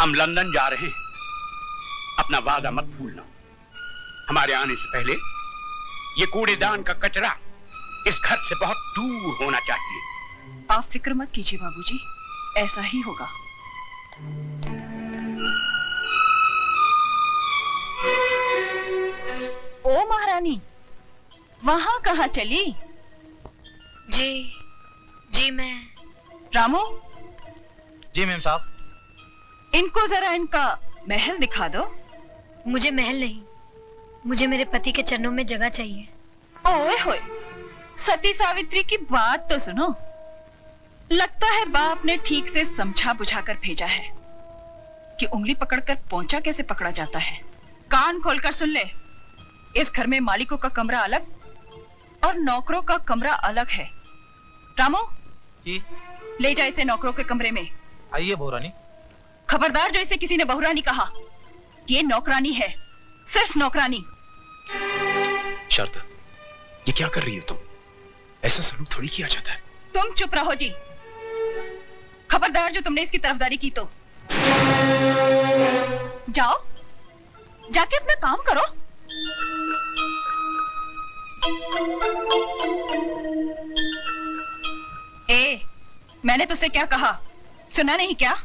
हम लंदन जा रहे हैं, अपना वादा मत भूलना। हमारे आने से पहले ये कूड़ेदान का कचरा इस घर से बहुत दूर होना चाहिए। आप फिक्र मत कीजिए बाबूजी, ऐसा ही होगा। ओ महारानी, वहां कहाँ चली? जी मैं। रामू। जी मैम साहब। इनको जरा इनका महल दिखा दो। मुझे महल नहीं, मुझे मेरे पति के चरणों में जगह चाहिए। ओए होए, सती सावित्री की बात तो सुनो। लगता है बाप ने ठीक से समझा बुझा कर भेजा है कि उंगली पकड़कर पोंछा कैसे पकड़ा जाता है। कान खोलकर सुन ले, इस घर में मालिकों का कमरा अलग और नौकरों का कमरा अलग है। रामू जी। ले जा इसे नौकरों के कमरे में। आइए बहुरानी। खबरदार जो इसे किसी ने बहुरानी कहा, ये नौकरानी है, सिर्फ नौकरानी। शारदा, ये क्या कर रही हो तुम? ऐसा सलूक थोड़ी किया जाता है। तुम चुप रहो जी। खबरदार जो तुमने इसकी तरफदारी की तो जाओ, जाके अपना काम करो। ए, मैंने तुझसे क्या कहा, सुना नहीं क्या?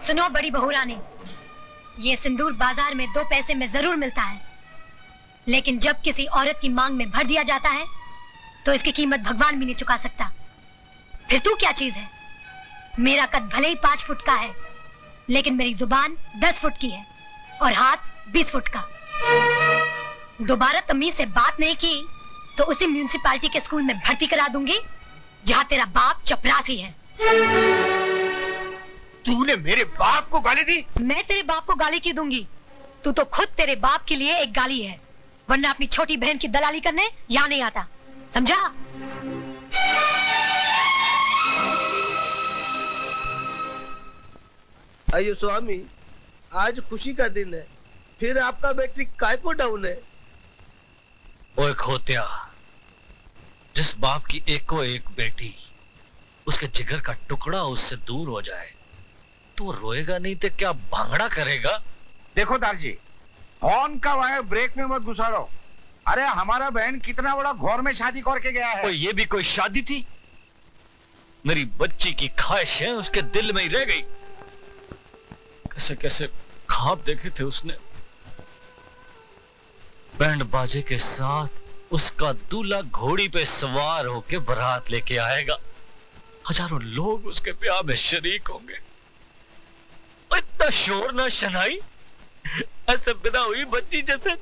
सुनो बड़ी बहुरानी, ये सिंदूर बाजार में 2 पैसे में जरूर मिलता है, लेकिन जब किसी औरत की मांग में भर दिया जाता है तो इसकी कीमत भगवान भी नहीं चुका सकता। फिर तू क्या चीज है? मेरा कद भले ही 5 फुट का है, लेकिन मेरी जुबान 10 फुट की है और हाथ 20 फुट का। दोबारा तमीज से बात नहीं की तो उसी म्यूनिसिपालिटी के स्कूल में भर्ती करा दूंगी जहाँ तेरा बाप चपरासी है। तूने मेरे बाप को गाली दी? मैं तेरे बाप को गाली क्यों दूंगी? तू तो खुद तेरे बाप के लिए एक गाली है, वरना अपनी छोटी बहन की दलाली करने यहाँ नहीं आता, समझा? अयो स्वामी, आज खुशी का दिन है, फिर आपका बैटरी काय को डाउन है? ओए खोतिया, जिस बाप की एको एक बेटी उसके जिगर का टुकड़ा उससे दूर हो जाए तो वो रोएगा नहीं तो क्या भांगड़ा करेगा? देखो दारजी, हॉर्न का वायर ब्रेक में मत घुसाड़ो। अरे हमारा बहन कितना बड़ा घौर में शादी करके गया है। ये भी कोई शादी थी? मेरी बच्ची की ख्वाहिशें उसके दिल में ही रह गई। कैसे कैसे ख्वाब देखे थे उसने। बैंड बाजे के साथ उसका दूल्हा घोड़ी पे सवार होके बारात लेके आएगा, हजारों लोग उसके ब्याह में शरीक होंगे। इतना शोर ना शनाई, ऐसे बिना हुई बच्ची जैसे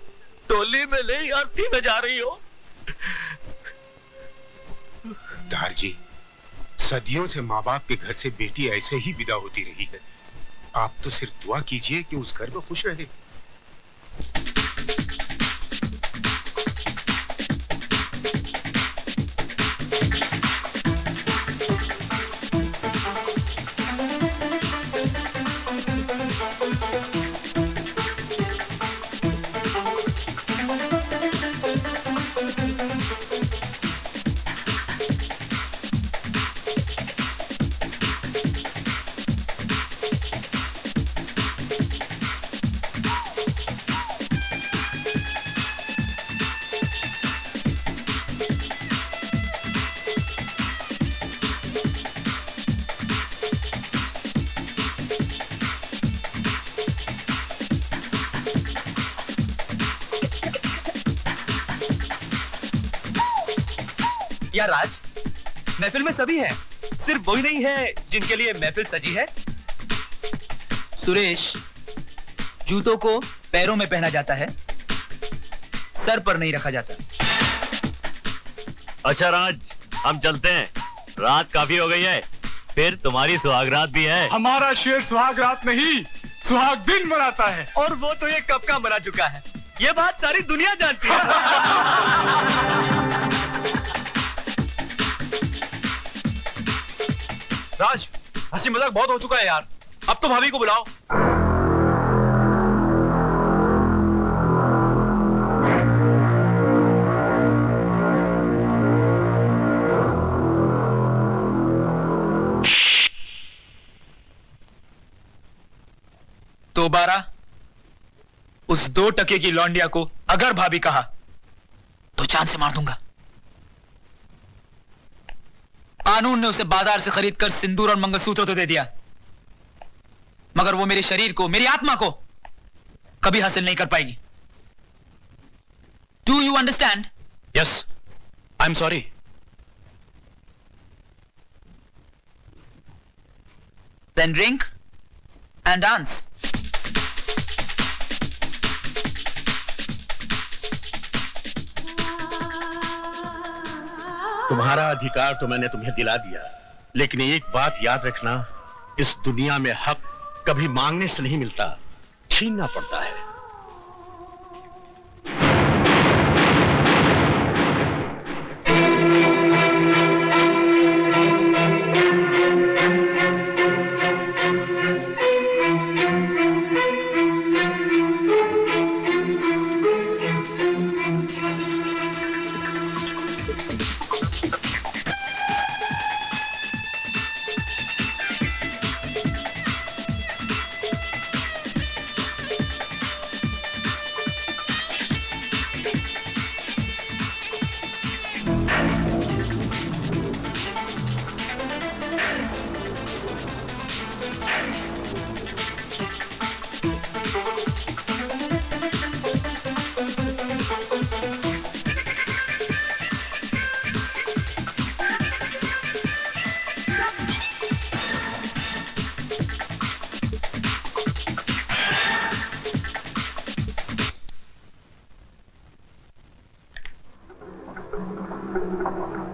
टोली में नहीं आरती में जा रही हो। दारजी, सदियों से माँ बाप के घर से बेटी ऐसे ही विदा होती रही है। आप तो सिर्फ दुआ कीजिए कि उस घर में खुश रहे। या राज, महफिल में सभी हैं, सिर्फ वही नहीं है जिनके लिए महफिल सजी है। सुरेश, जूतों को पैरों में पहना जाता है, सर पर नहीं रखा जाता। अच्छा राज, हम चलते हैं, रात काफी हो गई है, फिर तुम्हारी सुहागरात भी है। हमारा शेर सुहागरात नहीं, सुहाग दिन मनाता है। और वो तो ये कब का मना चुका है, ये बात सारी दुनिया जानती है। राज, हंसी मजाक बहुत हो चुका है यार, अब तो भाभी को बुलाओ। दोबारा उस 2 टके की लौंडिया को अगर भाभी कहा तो जान से मार दूंगा। कानून ने उसे बाजार से खरीद कर सिंदूर और मंगलसूत्र तो दे दिया, मगर वो मेरे शरीर को, मेरी आत्मा को कभी हासिल नहीं कर पाएगी। Do you understand? Yes, I am sorry. Then drink and dance. तुम्हारा अधिकार तो मैंने तुम्हें दिला दिया, लेकिन एक बात याद रखना, इस दुनिया में हक कभी मांगने से नहीं मिलता, छीनना पड़ता है।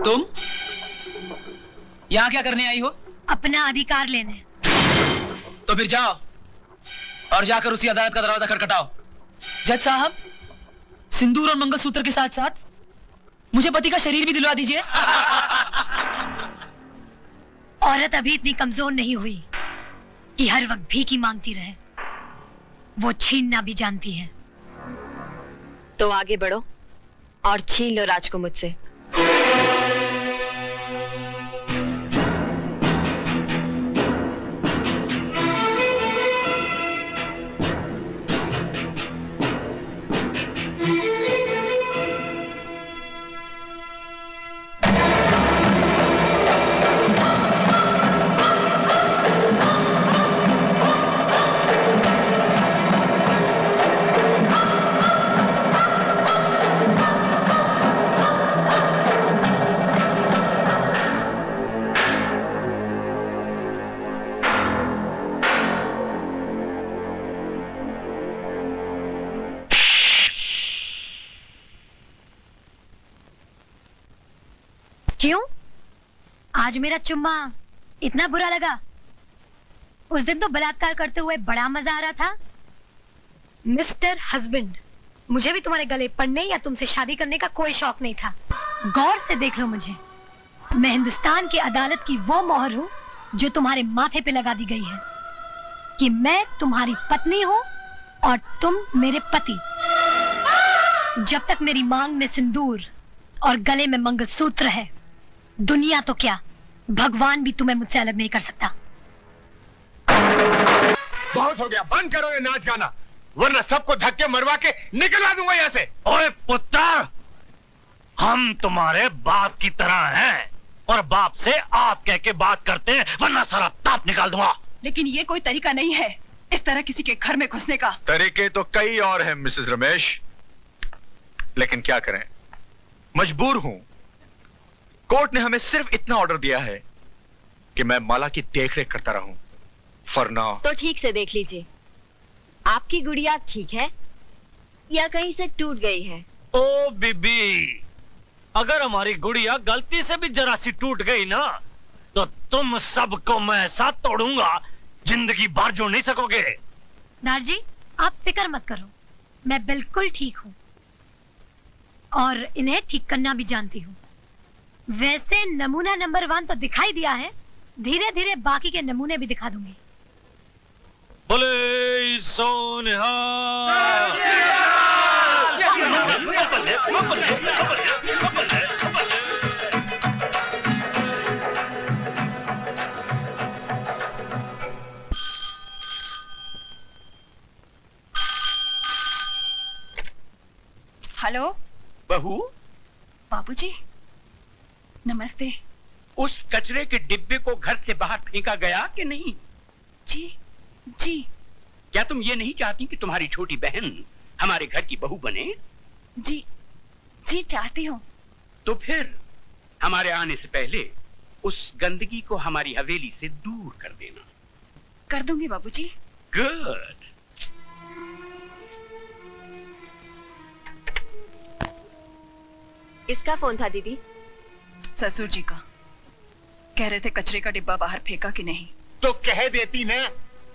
तुम यहां क्या करने आई हो? अपना अधिकार लेने। तो फिर जाओ और जाकर उसी अदालत का दरवाजा खटखटाओ। जज साहब, सिंदूर और मंगलसूत्र के साथ साथ मुझे पति का शरीर भी दिलवा दीजिए। औरत अभी इतनी कमजोर नहीं हुई कि हर वक्त भीख मांगती रहे। वो छीनना भी जानती है। तो आगे बढ़ो और छीन लो राज को मुझसे। क्यों? आज मेरा चुम्मा इतना बुरा लगा? उस दिन तो बलात्कार करते हुए बड़ा मजा आ रहा था। मिस्टर हस्बैंड, मुझे भी तुम्हारे गले पड़ने या तुमसे शादी करने का कोई शौक नहीं था। गौर से देख लो मुझे। मैं हिंदुस्तान की अदालत की वो मोहर हूँ जो तुम्हारे माथे पे लगा दी गई है कि मैं तुम्हारी पत्नी हूँ और तुम मेरे पति। जब तक मेरी मांग में सिंदूर और गले में मंगलसूत्र है, दुनिया तो क्या, भगवान भी तुम्हें मुझसे अलग नहीं कर सकता। बहुत हो गया, बंद करो ये नाच गाना, वरना सबको धक्के मरवा के निकलवा दूंगा यहाँ से। ओए पुत्र, हम तुम्हारे बाप की तरह हैं और बाप से आप कह के बात करते हैं, वरना सारा ताप निकाल दूंगा। लेकिन ये कोई तरीका नहीं है इस तरह किसी के घर में घुसने का। तरीके तो कई और हैं मिसेस रमेश, लेकिन क्या करें, मजबूर हूं। कोर्ट ने हमें सिर्फ इतना ऑर्डर दिया है कि मैं माला की देखरेख करता रहूं। For now. तो ठीक से देख लीजिए, आपकी गुड़िया ठीक है या कहीं से टूट गई है? ओ बीबी, अगर हमारी गुड़िया गलती से भी जरा सी टूट गई ना, तो तुम सबको मैं ऐसा तोड़ूंगा, जिंदगी भर जोड़ नहीं सकोगे। नार जी, आप फिक्र मत करो, मैं बिल्कुल ठीक हूँ और इन्हें ठीक करना भी जानती हूँ। वैसे नमूना नंबर 1 तो दिखाई दिया है, धीरे धीरे बाकी के नमूने भी दिखा दूंगी। बोले सोनिहा। हेलो बहू। बाबूजी, नमस्ते। उस कचरे के डिब्बे को घर से बाहर फेंका गया कि नहीं? जी जी। क्या तुम ये नहीं चाहती कि तुम्हारी छोटी बहन हमारे घर की बहू बने? जी जी चाहती हूँ। तो फिर हमारे आने से पहले उस गंदगी को हमारी हवेली से दूर कर देना। कर दूंगी बाबूजी। गुड। इसका फोन था दीदी? ससुर जी का। कह रहे थे कचरे का डिब्बा बाहर फेंका कि नहीं। तो कह देती ना,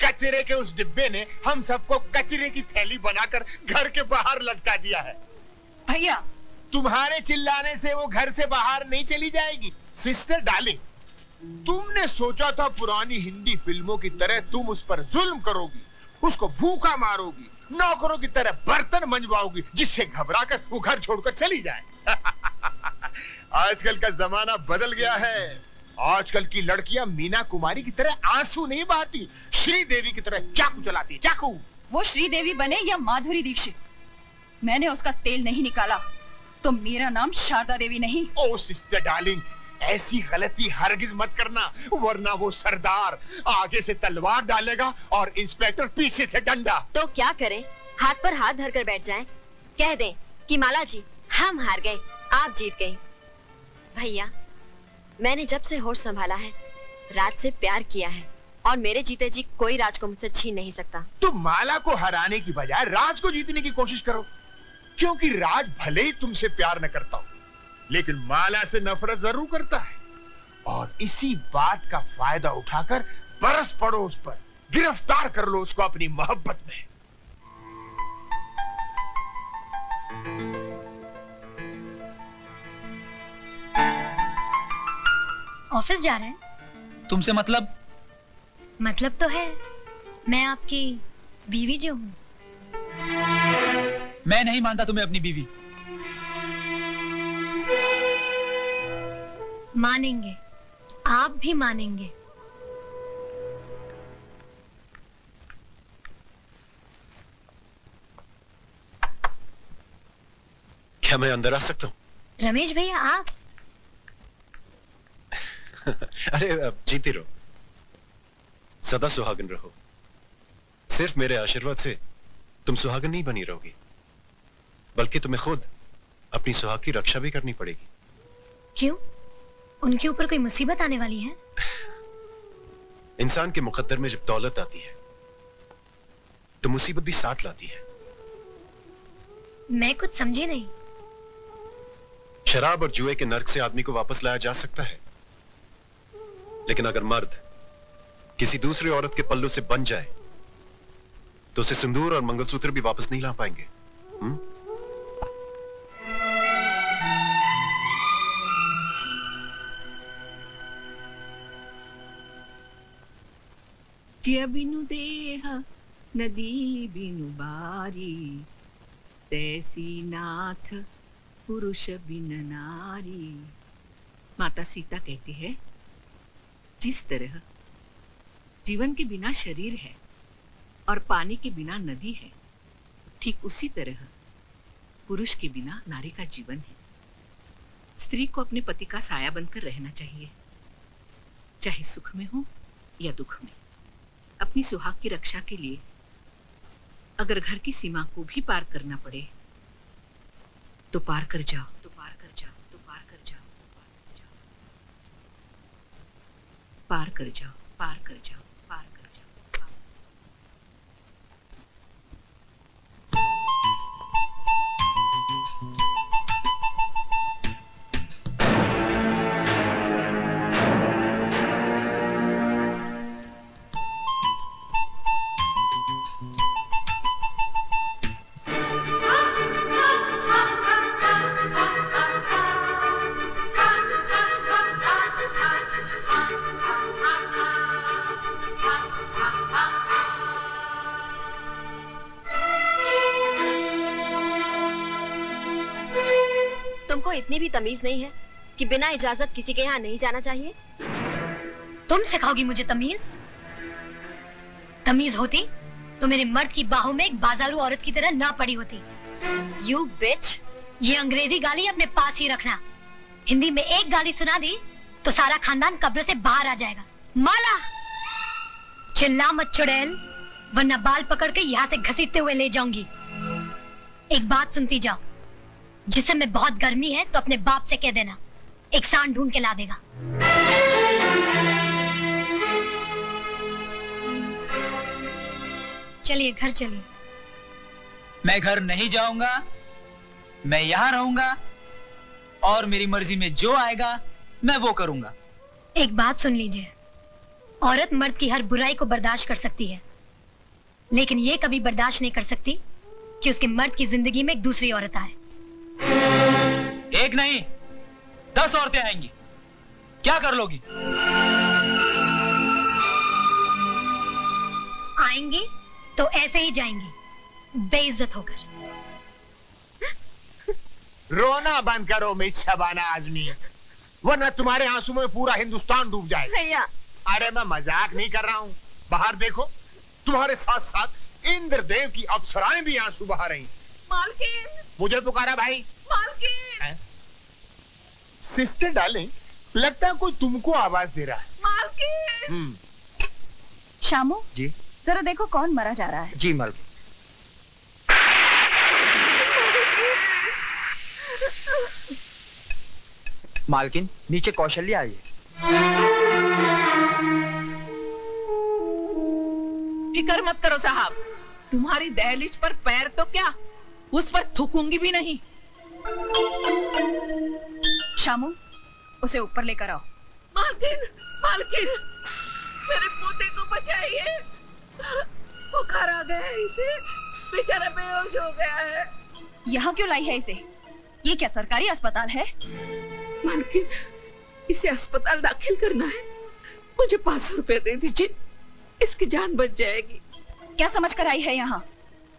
कचरे के उस डिब्बे ने हम सबको कचरे की थैली बनाकर घर के बाहर लटका दिया है। भैया, तुम्हारे चिल्लाने से वो घर से बाहर नहीं चली जाएगी। सिस्टर डार्लिंग, तुमने सोचा था पुरानी हिंदी फिल्मों की तरह तुम उस पर जुल्म करोगी, उसको भूखा मारोगी, नौकरों की तरह बर्तन मंजवाओगी, जिससे घबराकर वो घर छोड़कर चली जाए। आजकल का जमाना बदल गया है। आजकल की लड़कियां मीना कुमारी की तरह आंसू नहीं बहाती, श्रीदेवी की तरह चाकू चलाती। चाकू। वो श्रीदेवी बने या माधुरी दीक्षित, मैंने उसका तेल नहीं निकाला तो मेरा नाम शारदा देवी नहीं। ओ सिस्टर डार्लिंग, ऐसी गलती हरगिज मत करना, वरना वो सरदार आगे से तलवार डालेगा और इंस्पेक्टर पीछे से डंडा। तो क्या करें? हाथ पर हाथ धरकर बैठ जाएं? कह दें कि माला जी हम हार गए, आप जीत गई। भैया, मैंने जब से होश संभाला है राज से प्यार किया है और मेरे जीते जी कोई राज को मुझसे छीन नहीं सकता। तुम माला को हराने की बजाय राज को जीतने की कोशिश करो, क्योंकि राज भले ही तुमसे प्यार न करता हो, लेकिन माला से नफरत जरूर करता है। और इसी बात का फायदा उठाकर बरस पड़ो उस पर, गिरफ्तार कर लो उसको अपनी मोहब्बत में। ऑफिस जा रहे हैं? तुमसे मतलब? मतलब तो है, मैं आपकी बीवी जो हूँ। मैं नहीं मानता तुम्हें अपनी बीवी। मानेंगे, आप भी मानेंगे। क्या मैं अंदर आ सकता हूँ? रमेश भैया, आप? अरे जीती रहो, सदा सुहागन रहो। सिर्फ मेरे आशीर्वाद से तुम सुहागन नहीं बनी रहोगी, बल्कि तुम्हें खुद अपनी सुहाग की रक्षा भी करनी पड़ेगी। क्यों? उनके ऊपर कोई मुसीबत आने वाली है? इंसान के मुकद्दर में जब दौलत आती है तो मुसीबत भी साथ लाती है। मैं कुछ समझी नहीं। शराब और जुए के नर्क से आदमी को वापस लाया जा सकता है, लेकिन अगर मर्द किसी दूसरी औरत के पल्लू से बन जाए तो उसे सिंदूर और मंगलसूत्र भी वापस नहीं ला पाएंगे। ज्य बिनु देह नदी बिनु बारी, तैसी नाथ पुरुष बिन नारी। माता सीता कहती है, जिस तरह जीवन के बिना शरीर है और पानी के बिना नदी है, ठीक उसी तरह पुरुष के बिना नारी का जीवन है। स्त्री को अपने पति का साया बनकर रहना चाहिए, चाहे सुख में हो या दुख में। अपनी सुहाग की रक्षा के लिए अगर घर की सीमा को भी पार करना पड़े तो पार कर जाओ, तो पार कर जाओ, तो पार कर जाओ, पार कर जाओ, पार कर जाओ, पार कर जाओ। इतनी भी तमीज नहीं है कि बिना इजाजत किसी के यहाँ नहीं जाना चाहिए? तुम सिखाओगी मुझे तमीज? तमीज होती तो मेरे मर्द की बाहों में एक बाजारू औरत की तरह ना पड़ी होती। You bitch! ये अंग्रेजी गाली अपने पास ही रखना। हिंदी में एक गाली सुना दी तो सारा खानदान कब्र से बाहर आ जाएगा। माला, चिल्ला मत चुड़ैल, वरना बाल पकड़ के यहाँ से घसीटते हुए ले जाऊंगी। एक बात सुनती जाओ, जिस समय बहुत गर्मी है तो अपने बाप से कह देना, एक सांड ढूंढ के ला देगा। चलिए घर चलिए। मैं घर नहीं जाऊंगा, मैं यहाँ रहूंगा और मेरी मर्जी में जो आएगा मैं वो करूंगा। एक बात सुन लीजिए, औरत मर्द की हर बुराई को बर्दाश्त कर सकती है, लेकिन ये कभी बर्दाश्त नहीं कर सकती कि उसके मर्द की जिंदगी में एक दूसरी औरत आए। एक नहीं 10 औरतें आएंगी, क्या कर लोगी? आएंगी तो ऐसे ही जाएंगी, बेइज्जत होकर। रोना बंद करो मिस शबाना आजमी, वरना तुम्हारे आंसू में पूरा हिंदुस्तान डूब जाएगा। भैया, अरे मैं मजाक नहीं कर रहा हूँ। बाहर देखो, तुम्हारे साथ साथ इंद्रदेव की अप्सराएं भी आंसू बहा रही। मालकिन, मुझे पुकारा भाई। मालकिन, सिस्टर डार्लिंग, लगता है कोई तुमको आवाज दे रहा है। मालकिन। शामू जी जरा देखो कौन मरा जा रहा है। जी मालकिन। मालकिन, नीचे कौशल्या आई है। फिक्र मत करो साहब, तुम्हारी दहलीज पर पैर तो क्या, उस पर थूकूंगी भी नहीं। शामू, उसे ऊपर लेकर आओ। मालकिन, मालकिन, मेरे पोते को बचाइए, बुखार आ गया है इसे, बेचारा बेहोश हो गया है। यहाँ क्यों लाई है इसे? ये क्या सरकारी अस्पताल है? मालकिन, इसे अस्पताल दाखिल करना है, मुझे 500 रुपए दे दीजिए, इसकी जान बच जाएगी। क्या समझ कर आई है यहाँ?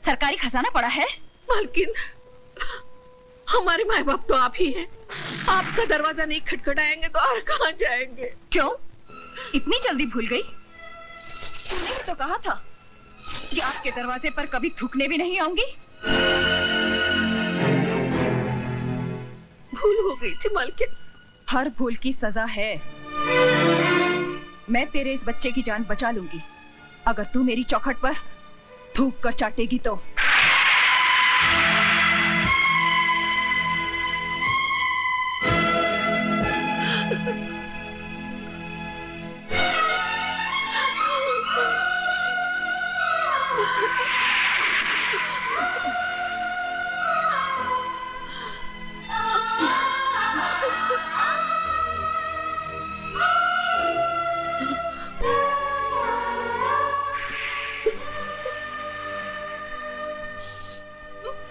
सरकारी खजाना पड़ा है? मालकिन, हमारे माँ बाप तो आप ही हैं, आपका दरवाजा नहीं खटखटाएंगे तो और कहाँ जाएंगे? क्यों इतनी जल्दी भूल गई? तूने तो कहा था कि आपके दरवाजे पर कभी थूकने भी नहीं आऊंगी। भूल हो गई थी मालकिन। हर भूल की सजा है। मैं तेरे इस बच्चे की जान बचा लूंगी अगर तू मेरी चौखट पर थूक कर चाटेगी तो।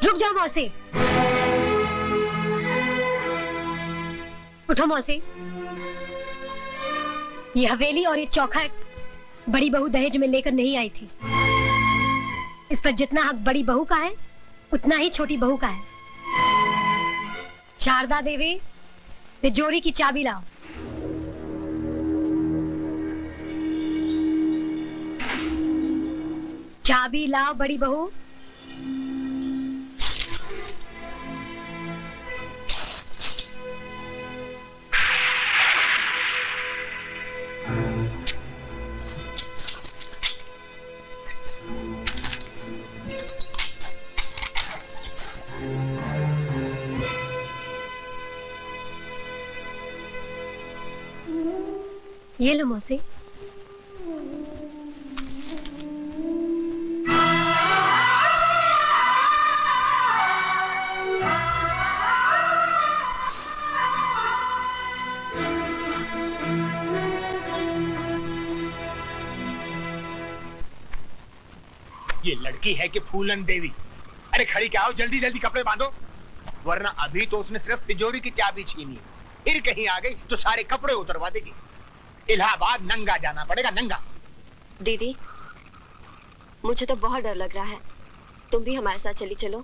रुक जाओ मौसी, उठो मौसी। ये हवेली और ये चौखट बड़ी बहू दहेज में लेकर नहीं आई थी। इस पर जितना हक बड़ी बहू का है उतना ही छोटी बहू का है। शारदा देवी, तिजोरी की चाबी लाओ। चाबी लाओ बड़ी बहू। ये लो मौसी। ये लड़की है कि फूलन देवी? अरे खड़ी क्या हो, जल्दी जल्दी कपड़े बांधो, वरना अभी तो उसने सिर्फ तिजोरी की चाबी छीनी है, फिर कहीं आ गई तो सारे कपड़े उतरवा देगी। इलाहाबाद नंगा जाना पड़ेगा, नंगा। दीदी, मुझे तो बहुत डर लग रहा है, तुम भी हमारे साथ चली चलो।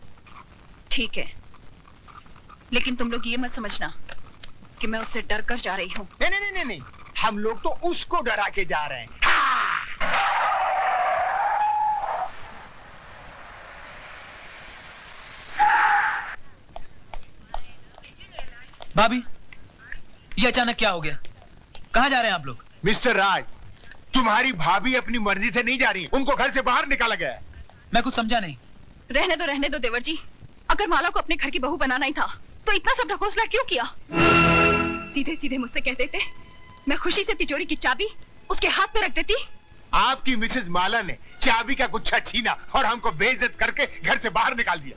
ठीक है, लेकिन तुम लोग ये मत समझना कि मैं उससे डर कर जा रही हूँ। नहीं नहीं नहीं नहीं, हम लोग तो उसको डरा के जा रहे हैं। भाभी, ये अचानक क्या हो गया? कहाँ जा रहे हैं आप लोग? मिस्टर राज, तुम्हारी भाभी अपनी मर्जी से नहीं जा रही, उनको घर से बाहर निकाला गया है। मैं कुछ समझा नहीं। रहने दो देवर जी। अगर माला को अपने घर की बहू बनाना ही था तो इतना सब ढकोसला क्यों किया? सीधे सीधे मुझसे कह देते, मैं खुशी से तिजोरी की चाबी उसके हाथ में रख देती। आपकी मिसेज माला ने चाबी का गुच्छा छीना और हमको बेइज्जत करके घर से बाहर निकाल दिया।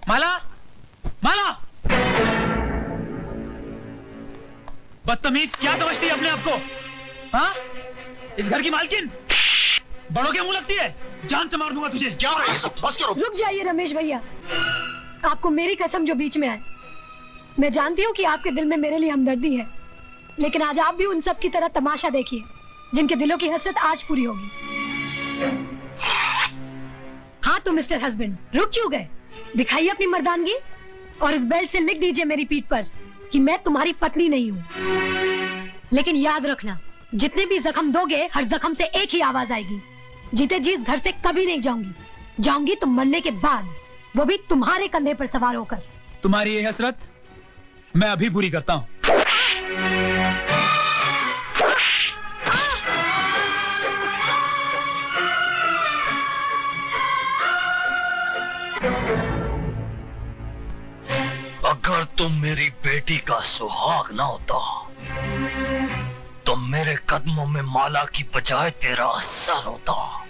माला, माला, बदतमीज, क्या समझती है अपने आप को? हाँ? इस घर की मालकिन बड़ों के मुंह लगती है? जान से मार दूंगा तुझे। क्या है ये सब? बस करो। रुक जाइए रमेश भैया, आपको मेरी कसम जो बीच में आए। मैं जानती हूँ कि आपके दिल में मेरे लिए हमदर्दी है, लेकिन आज आप भी उन सब की तरह तमाशा देखिए जिनके दिलों की हसरत आज पूरी होगी। हाँ तो मिस्टर हस्बैंड, रुक क्यों गए? दिखाइए अपनी मर्दानगी और इस बेल्ट से लिख दीजिए मेरी पीठ पर कि मैं तुम्हारी पत्नी नहीं हूँ। लेकिन याद रखना, जितने भी जख्म दोगे हर जख्म से एक ही आवाज आएगी, जीते जी इस घर से कभी नहीं जाऊंगी। जाऊंगी तो मरने के बाद, वो भी तुम्हारे कंधे पर सवार होकर। तुम्हारी ये हसरत मैं अभी पूरी करता हूँ। अगर तुम मेरी बेटी का सुहाग ना होता तो मेरे कदमों में माला की बजाय तेरा सर होता।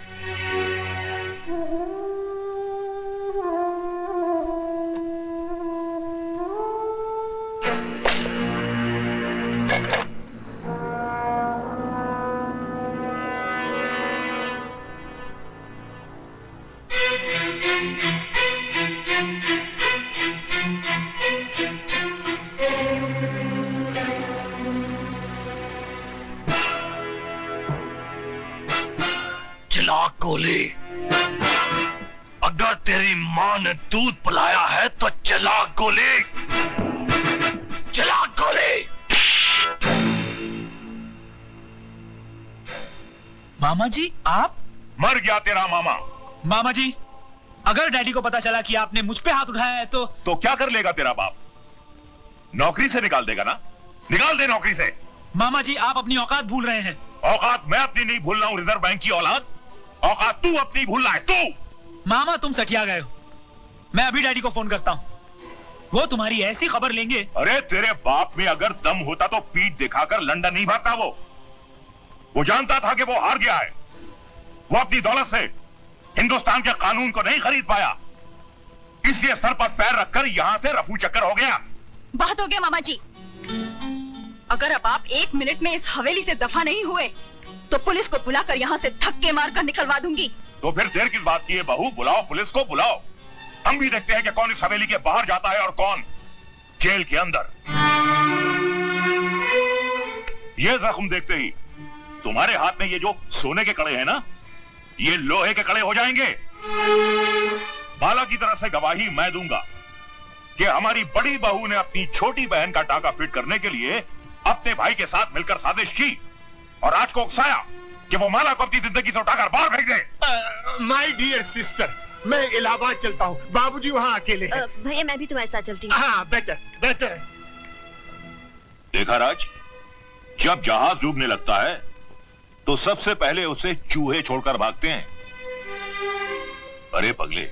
गोली, अगर तेरी मां ने दूध पिलाया है तो चला गोली, चला गोली। मामा जी, आप? मर गया तेरा मामा। मामा जी, अगर डैडी को पता चला कि आपने मुझ पे हाथ उठाया है तो क्या कर लेगा तेरा बाप? नौकरी से निकाल देगा ना? निकाल दे नौकरी से। मामा जी, आप अपनी औकात भूल रहे हैं। औकात मैं अपनी नहीं भूल रहा हूं, रिजर्व बैंक की औलाद। औकात तू अपनी भूल रहा है, तू। मामा, तुम सठिया गए हो। मैं अभी डैडी को फोन करता हूं, वो तुम्हारी ऐसी खबर लेंगे। अरे तेरे बाप में अगर दम होता तो पीठ दिखाकर लंदन नहीं भागता। वो जानता था कि वो हार गया है। वो अपनी दौलत से हिंदुस्तान के कानून को नहीं खरीद पाया, इसलिए सर पर पैर रखकर यहां से रफू चक्कर हो गया। बहुत हो गया मामा जी। अगर अब आप 1 मिनट में इस हवेली से दफा नहीं हुए तो पुलिस को बुलाकर यहाँ से धक्के मारकर निकलवा दूंगी। तो फिर देर किस बात की है बहू? बुलाओ, पुलिस को बुलाओ। हम भी देखते हैं कि कौन इस हवेली के बाहर जाता है और कौन जेल के अंदर। ये जख्म देखते ही तुम्हारे हाथ में ये जो सोने के कड़े हैं ना, ये लोहे के कड़े हो जाएंगे। माला की तरफ से गवाही मैं दूंगा कि हमारी बड़ी बहू ने अपनी छोटी बहन का टाका फिट करने के लिए अपने भाई के साथ मिलकर साजिश की और आज को उकसाया कि वो माला को अपनी जिंदगी से उठाकर बाहर फेंक दे। माय डियर सिस्टर, मैं इलाहाबाद चलता हूँ, बाबूजी वहाँ अकेले हैं। भैया मैं भी तुम्हारे साथ चलती हूँ। हाँ, बेटर बेटर। देखा राज, जब जहाज डूबने लगता है तो सबसे पहले उसे चूहे छोड़कर भागते हैं। अरे पगले,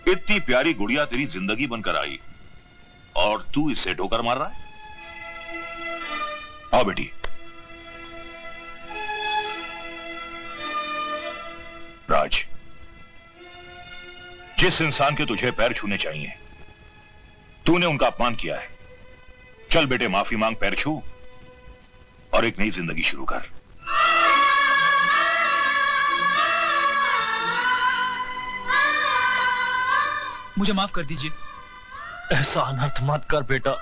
इतनी प्यारी गुड़िया तेरी जिंदगी बनकर आई और तू इससे ठोकर मार रहा है। आओ बेटी। राज, जिस इंसान के तुझे पैर छूने चाहिए तूने उनका अपमान किया है। चल बेटे, माफी मांग, पैर छू और एक नई जिंदगी शुरू कर। मुझे माफ कर दीजिए। ऐसा अनर्थ मत कर बेटा,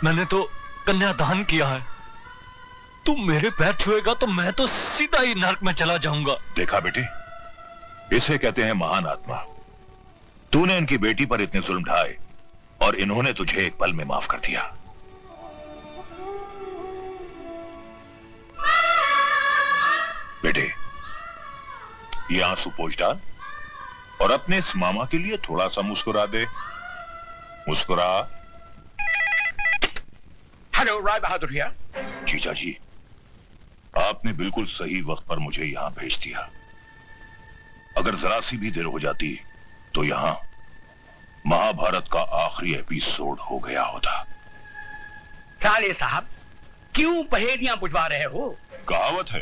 मैंने तो कन्यादान किया है। तुम मेरे पैर छुएगा तो मैं तो सीधा ही नरक में चला जाऊंगा। देखा बेटे, इसे कहते हैं महान आत्मा। तूने इनकी बेटी पर इतने जुल्म ढाए और इन्होंने तुझे एक पल में माफ कर दिया। बेटे, ये आंसू पोंछ डाल और अपने इस मामा के लिए थोड़ा सा मुस्कुरा दे। मुस्कुरा। Hello, Rai Bahadur here. जीजा जी, आपने बिल्कुल सही वक्त पर मुझे यहां भेज दिया। अगर जरा सी भी देर हो जाती तो यहां महाभारत का आखिरी एपिसोड हो गया होता। साले साहब, क्यों पहेलियां बुझवा रहे हो? कहावत है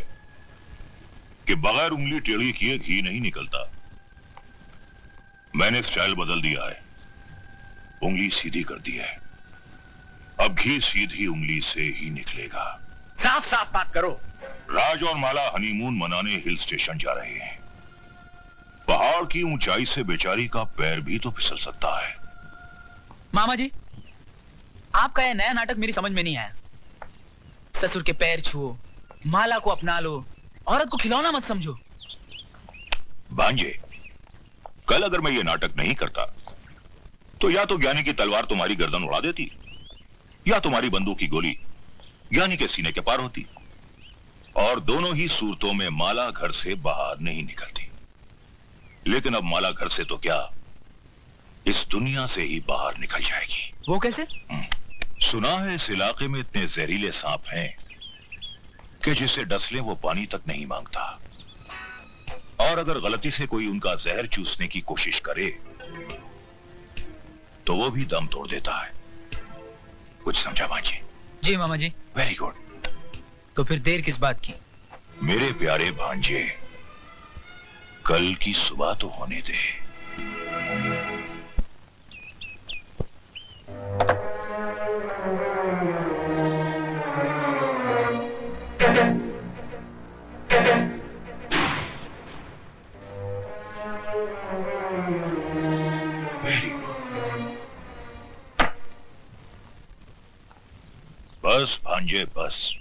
कि बगैर उंगली टेढ़ी किए घी नहीं निकलता। मैंने स्टाइल बदल दिया है, उंगली सीधी कर दी है। अब घी सीधी उंगली से ही निकलेगा। साफ साफ बात करो। राज और माला हनीमून मनाने हिल स्टेशन जा रहे हैं। पहाड़ की ऊंचाई से बेचारी का पैर भी तो फिसल सकता है। मामा जी, आपका यह नया नाटक मेरी समझ में नहीं आया। ससुर के पैर छुओ, माला को अपना लो, औरत को खिलौना मत समझो। भांजे, कल अगर मैं ये नाटक नहीं करता तो या तो ज्ञानी की तलवार तुम्हारी गर्दन उड़ा देती या तुम्हारी बंदूक की गोली ज्ञानी के सीने के पार होती। और दोनों ही सूरतों में माला घर से बाहर नहीं निकलती। लेकिन अब माला घर से तो क्या, इस दुनिया से ही बाहर निकल जाएगी। वो कैसे? सुना है इस इलाके में इतने जहरीले सांप हैं कि जिसे डस ले वो पानी तक नहीं मांगता। और अगर गलती से कोई उनका जहर चूसने की कोशिश करे तो वो भी दम तोड़ देता है। कुछ समझा भांजे? जी मामा जी। Very good. तो फिर देर किस बात की? मेरे प्यारे भांजे, कल की सुबह तो होने दे। Very good. बस भांजे बस,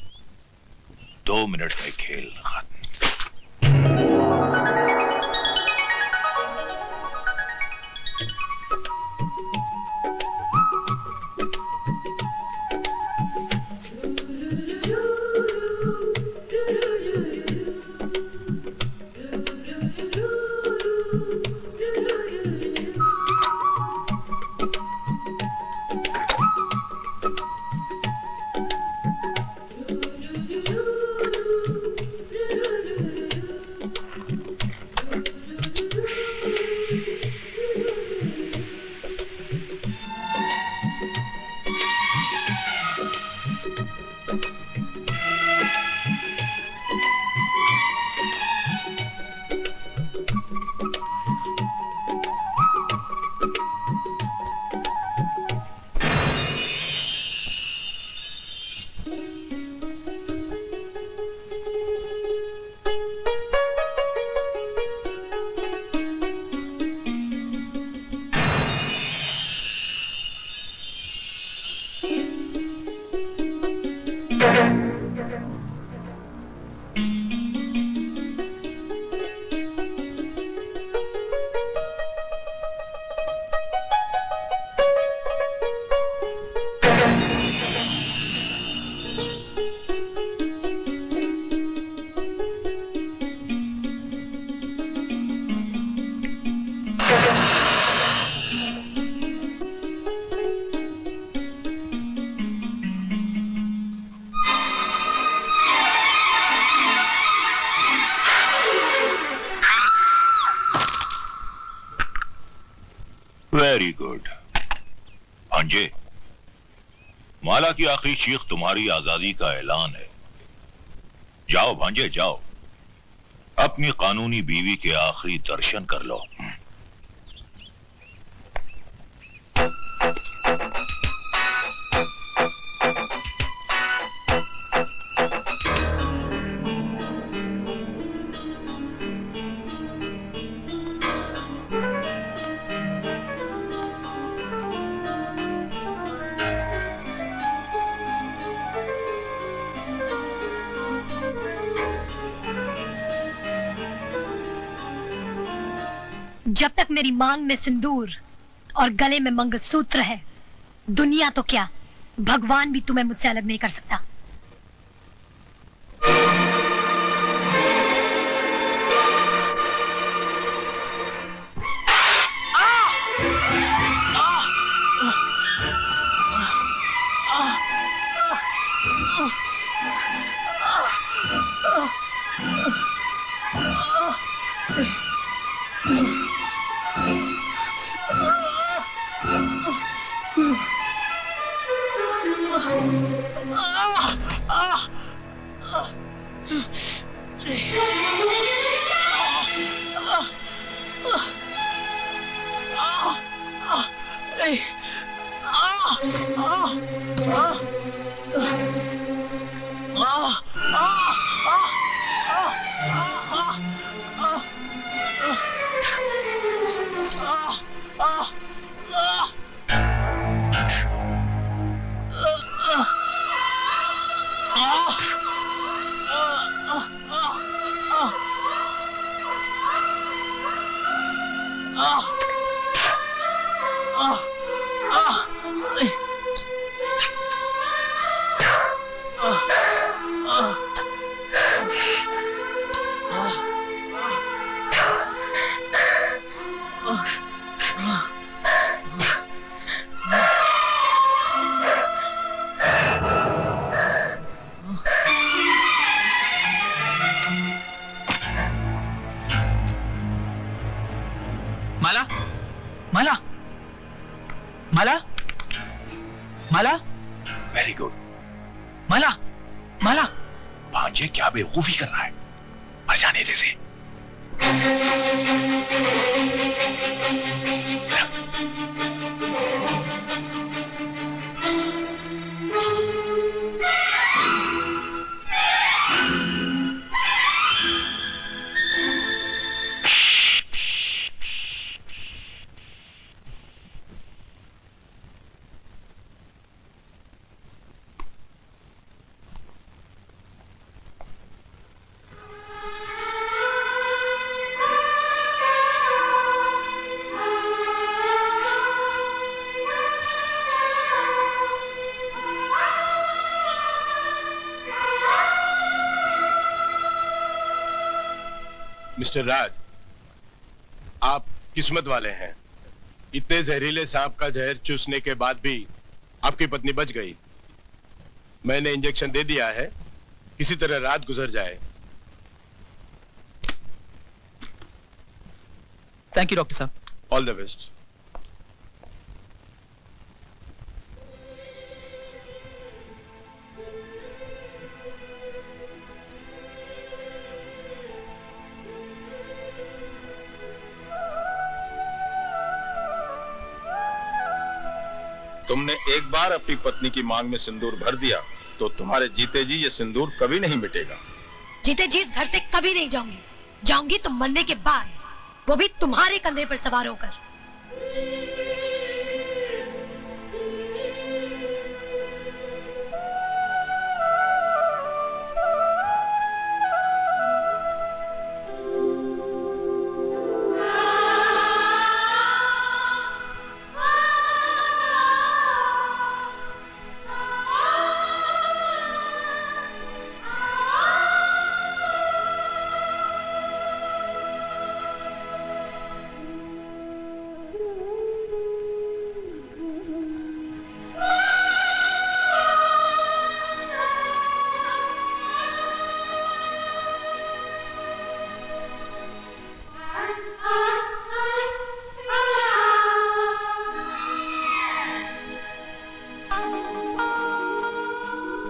2 मिनट में खेल खत्म। Very good. भांजे, माला की आखिरी चीख तुम्हारी आजादी का ऐलान है। जाओ भांजे जाओ, अपनी कानूनी बीवी के आखिरी दर्शन कर लो। जब तक मेरी मांग में सिंदूर और गले में मंगलसूत्र है, दुनिया तो क्या, भगवान भी तुम्हें मुझसे अलग नहीं कर सकता। Very good. माला, माला, भांजे क्या बेवकूफी कर रहा है, मर जाने दे से। मिस्टर राज, आप किस्मत वाले हैं। इतने जहरीले सांप का जहर चूसने के बाद भी आपकी पत्नी बच गई। मैंने इंजेक्शन दे दिया है, किसी तरह रात गुजर जाए। थैंक यू डॉक्टर साहब। All the best. तुमने एक बार अपनी पत्नी की मांग में सिंदूर भर दिया तो तुम्हारे जीते जी ये सिंदूर कभी नहीं मिटेगा। जीते जी इस घर से कभी नहीं जाऊंगी। जाऊंगी तो मरने के बाद, वो भी तुम्हारे कंधे पर सवार होकर।